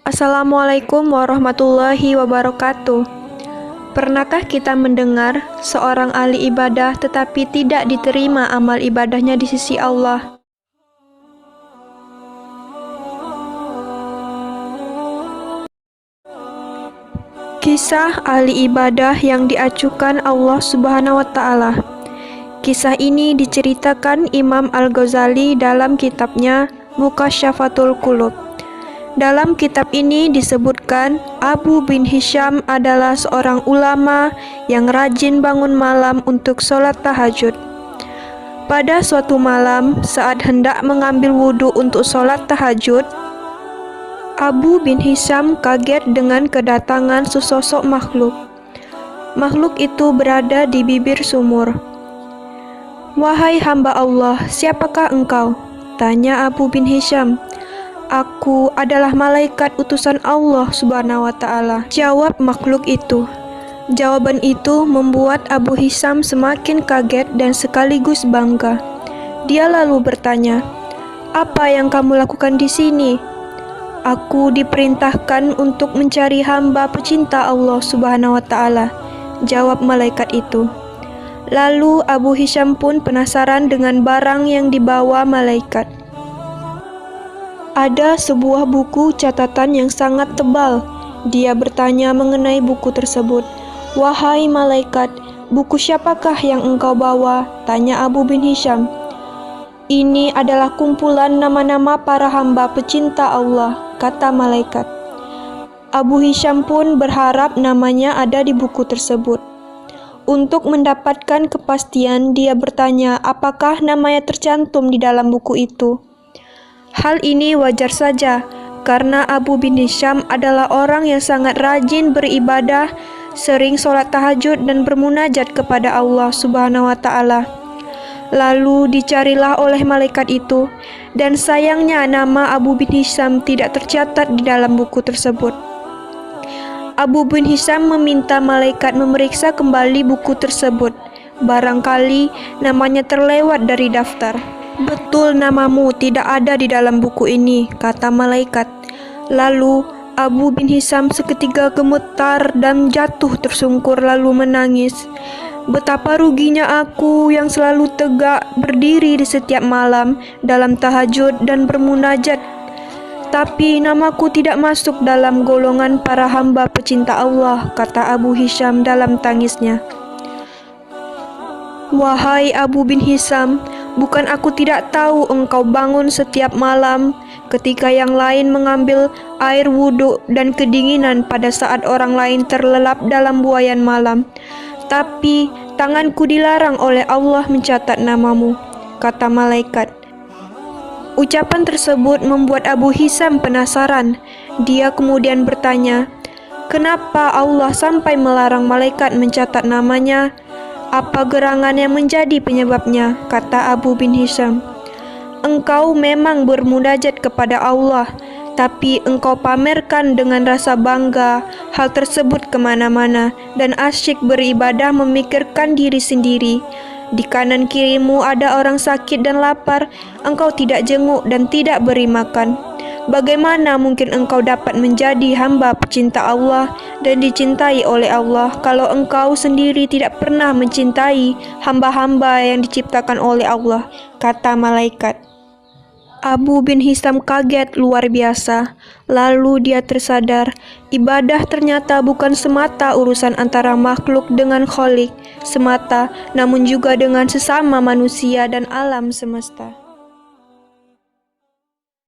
Assalamualaikum warahmatullahi wabarakatuh. Pernahkah kita mendengar seorang ahli ibadah tetapi tidak diterima amal ibadahnya di sisi Allah? Kisah ahli ibadah yang diacuhkan Allah Subhanahu wa Ta'ala. Kisah ini diceritakan Imam Al-Ghazali dalam kitabnya Muqasyyafatul Qulub. Dalam kitab ini disebutkan Abu bin Hisham adalah seorang ulama yang rajin bangun malam untuk sholat tahajud. Pada suatu malam, saat hendak mengambil wudhu untuk sholat tahajud, Abu bin Hisham kaget dengan kedatangan sesosok makhluk. Makhluk itu berada di bibir sumur. "Wahai hamba Allah, siapakah engkau?" tanya Abu bin Hisham. "Aku adalah malaikat utusan Allah Subhanahu wa Ta'ala," jawab makhluk itu. Jawaban itu membuat Abu Hisham semakin kaget dan sekaligus bangga. Dia lalu bertanya, "Apa yang kamu lakukan di sini?" "Aku diperintahkan untuk mencari hamba pecinta Allah Subhanahu wa Ta'ala," jawab malaikat itu. Lalu Abu Hisham pun penasaran dengan barang yang dibawa malaikat. Ada sebuah buku catatan yang sangat tebal. Dia bertanya mengenai buku tersebut. "Wahai malaikat, buku siapakah yang engkau bawa?" tanya Abu bin Hisham. "Ini adalah kumpulan nama-nama para hamba pecinta Allah," kata malaikat. Abu Hisham pun berharap namanya ada di buku tersebut. Untuk mendapatkan kepastian, dia bertanya apakah namanya tercantum di dalam buku itu. Hal ini wajar saja, karena Abu bin Hisham adalah orang yang sangat rajin beribadah, sering sholat tahajud dan bermunajat kepada Allah Subhanahu wa Ta'ala. Lalu dicarilah oleh malaikat itu, dan sayangnya nama Abu bin Hisham tidak tercatat di dalam buku tersebut. Abu bin Hisham meminta malaikat memeriksa kembali buku tersebut. Barangkali namanya terlewat dari daftar. "Betul, namamu tidak ada di dalam buku ini," kata malaikat. Lalu Abu bin Hisham seketika gemetar dan jatuh tersungkur lalu menangis. "Betapa ruginya aku yang selalu tegak berdiri di setiap malam dalam tahajud dan bermunajat, tapi namaku tidak masuk dalam golongan para hamba pecinta Allah," kata Abu Hisham dalam tangisnya. "Wahai Abu bin Hisham, bukan aku tidak tahu engkau bangun setiap malam ketika yang lain mengambil air wudhu dan kedinginan pada saat orang lain terlelap dalam buayan malam. Tapi tanganku dilarang oleh Allah mencatat namamu," kata malaikat. Ucapan tersebut membuat Abu Hisham penasaran. Dia kemudian bertanya, "Kenapa Allah sampai melarang malaikat mencatat namanya? Apa gerangan yang menjadi penyebabnya?" kata Abu bin Hisham. "Engkau memang bermunajat kepada Allah, tapi engkau pamerkan dengan rasa bangga hal tersebut kemana-mana dan asyik beribadah memikirkan diri sendiri. Di kanan kirimu ada orang sakit dan lapar, engkau tidak jenguk dan tidak beri makan. Bagaimana mungkin engkau dapat menjadi hamba pecinta Allah dan dicintai oleh Allah kalau engkau sendiri tidak pernah mencintai hamba-hamba yang diciptakan oleh Allah," kata malaikat. Abu bin Hisham kaget luar biasa. Lalu dia tersadar, ibadah ternyata bukan semata urusan antara makhluk dengan Khalik semata, namun juga dengan sesama manusia dan alam semesta.